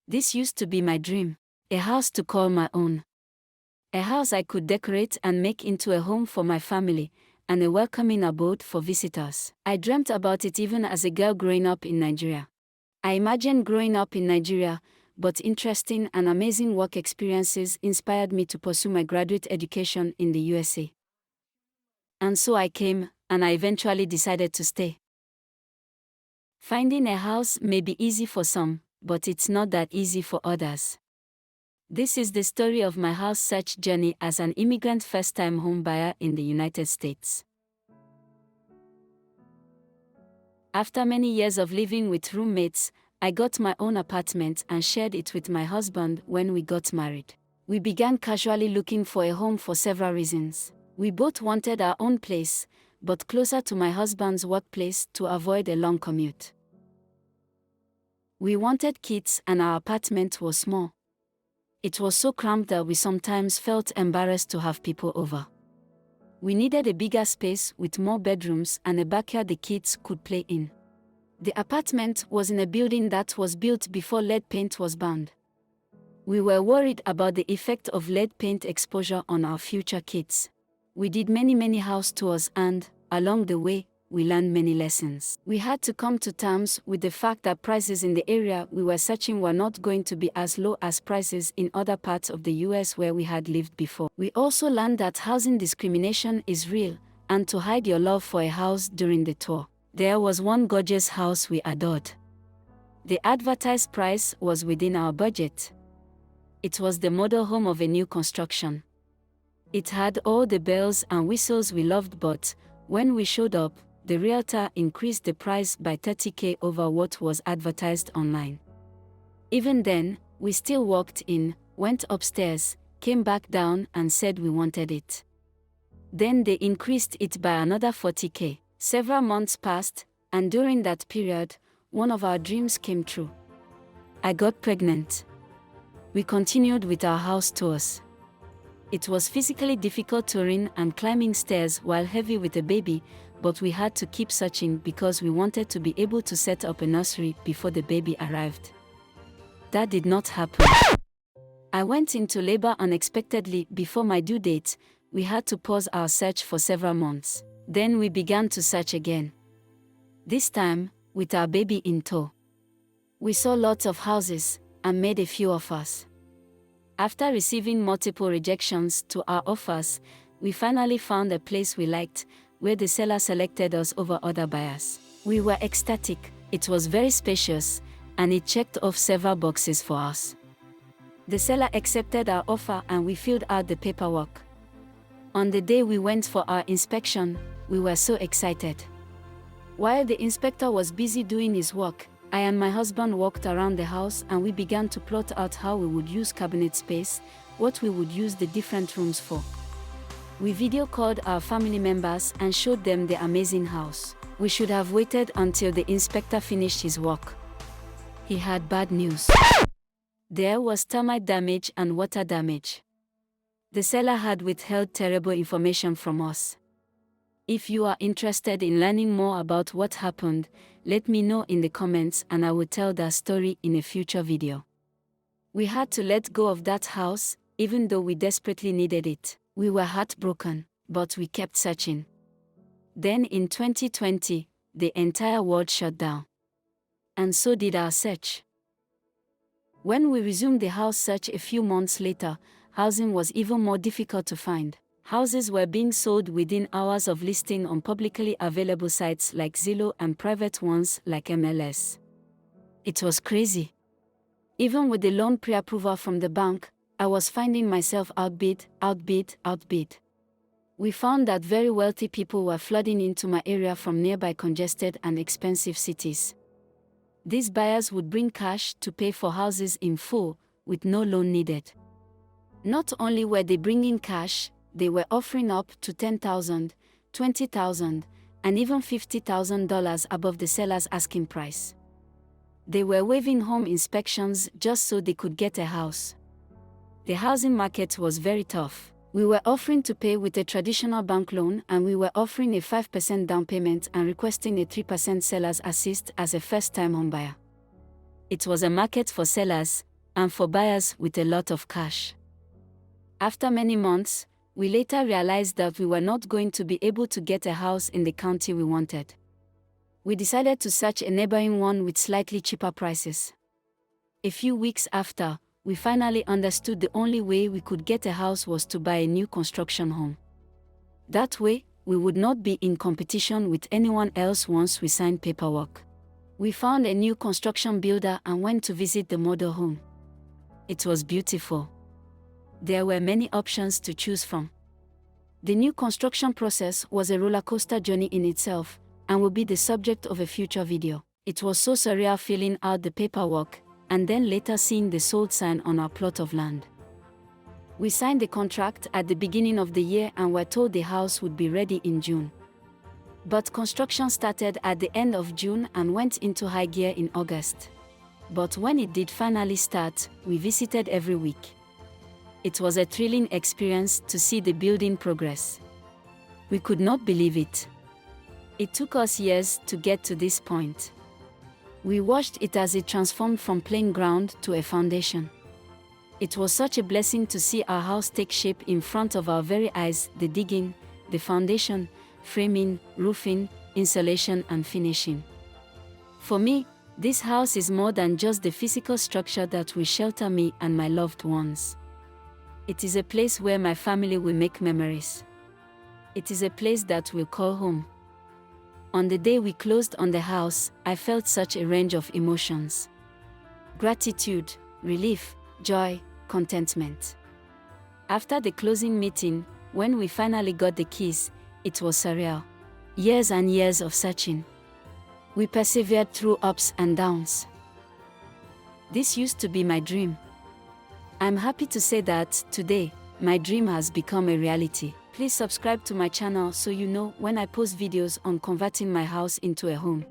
This used to be my dream. A house to call my own. A house I could decorate and make into a home for my family, and a welcoming abode for visitors. I dreamt about it even as a girl growing up in Nigeria. I imagined growing up in Nigeria, but interesting and amazing work experiences inspired me to pursue my graduate education in the USA. And so I came, and I eventually decided to stay. Finding a house may be easy for some, but it's not that easy for others. This is the story of my house search journey as an immigrant first-time home buyer in the United States. After many years of living with roommates, I got my own apartment and shared it with my husband when we got married. We began casually looking for a home for several reasons. We both wanted our own place, but closer to my husband's workplace to avoid a long commute. We wanted kids and our apartment was small. It was so cramped that we sometimes felt embarrassed to have people over. We needed a bigger space with more bedrooms and a backyard the kids could play in. The apartment was in a building that was built before lead paint was banned. We were worried about the effect of lead paint exposure on our future kids. We did many house tours and, along the way, we learned many lessons. We had to come to terms with the fact that prices in the area we were searching were not going to be as low as prices in other parts of the US where we had lived before. We also learned that housing discrimination is real, and to hide your love for a house during the tour. There was one gorgeous house we adored. The advertised price was within our budget. It was the model home of a new construction. It had all the bells and whistles we loved, but when we showed up, the realtor increased the price by $30,000 over what was advertised online. Even then, we still walked in, went upstairs, came back down and said we wanted it. Then they increased it by another $40,000. Several months passed, and during that period, one of our dreams came true. I got pregnant. We continued with our house tours. It was physically difficult touring and climbing stairs while heavy with a baby, but we had to keep searching because we wanted to be able to set up a nursery before the baby arrived. That did not happen. I went into labor unexpectedly before my due date. We had to pause our search for several months. Then we began to search again. This time, with our baby in tow. We saw lots of houses and made a few offers. After receiving multiple rejections to our offers, we finally found a place we liked, where the seller selected us over other buyers. We were ecstatic. It was very spacious, and it checked off several boxes for us. The seller accepted our offer and we filled out the paperwork. On the day we went for our inspection, we were so excited. While the inspector was busy doing his work, I and my husband walked around the house and we began to plot out how we would use cabinet space, what we would use the different rooms for. We video called our family members and showed them the amazing house. We should have waited until the inspector finished his work. He had bad news. There was termite damage and water damage. The seller had withheld terrible information from us. If you are interested in learning more about what happened, let me know in the comments and I will tell that story in a future video. We had to let go of that house, even though we desperately needed it. We were heartbroken, but we kept searching. Then in 2020, the entire world shut down. And so did our search. When we resumed the house search a few months later, housing was even more difficult to find. Houses were being sold within hours of listing on publicly available sites like Zillow and private ones like MLS. It was crazy. Even with the loan pre-approval from the bank, I was finding myself outbid. We found that very wealthy people were flooding into my area from nearby congested and expensive cities. These buyers would bring cash to pay for houses in full, with no loan needed. Not only were they bringing cash, they were offering up to $10,000, $20,000, and even $50,000 above the seller's asking price. They were waiving home inspections just so they could get a house. The housing market was very tough. We were offering to pay with a traditional bank loan and we were offering a 5% down payment and requesting a 3% seller's assist as a first-time homebuyer. It was a market for sellers, and for buyers with a lot of cash. After many months, we later realized that we were not going to be able to get a house in the county we wanted. We decided to search a neighboring one with slightly cheaper prices. A few weeks after, we finally understood the only way we could get a house was to buy a new construction home. That way, we would not be in competition with anyone else once we signed paperwork. We found a new construction builder and went to visit the model home. It was beautiful. There were many options to choose from. The new construction process was a rollercoaster journey in itself, and will be the subject of a future video. It was so surreal filling out the paperwork, and then later seeing the sold sign on our plot of land. We signed the contract at the beginning of the year and were told the house would be ready in June. But construction started at the end of June and went into high gear in August. But when it did finally start, we visited every week. It was a thrilling experience to see the building progress. We could not believe it. It took us years to get to this point. We watched it as it transformed from plain ground to a foundation. It was such a blessing to see our house take shape in front of our very eyes, the digging, the foundation, framing, roofing, insulation and finishing. For me, this house is more than just the physical structure that will shelter me and my loved ones. It is a place where my family will make memories. It is a place that we'll call home. On the day we closed on the house, I felt such a range of emotions. Gratitude, relief, joy, contentment. After the closing meeting, when we finally got the keys, it was surreal. Years and years of searching. We persevered through ups and downs. This used to be my dream. I'm happy to say that, today, my dream has become a reality. Please subscribe to my channel so you know when I post videos on converting my house into a home.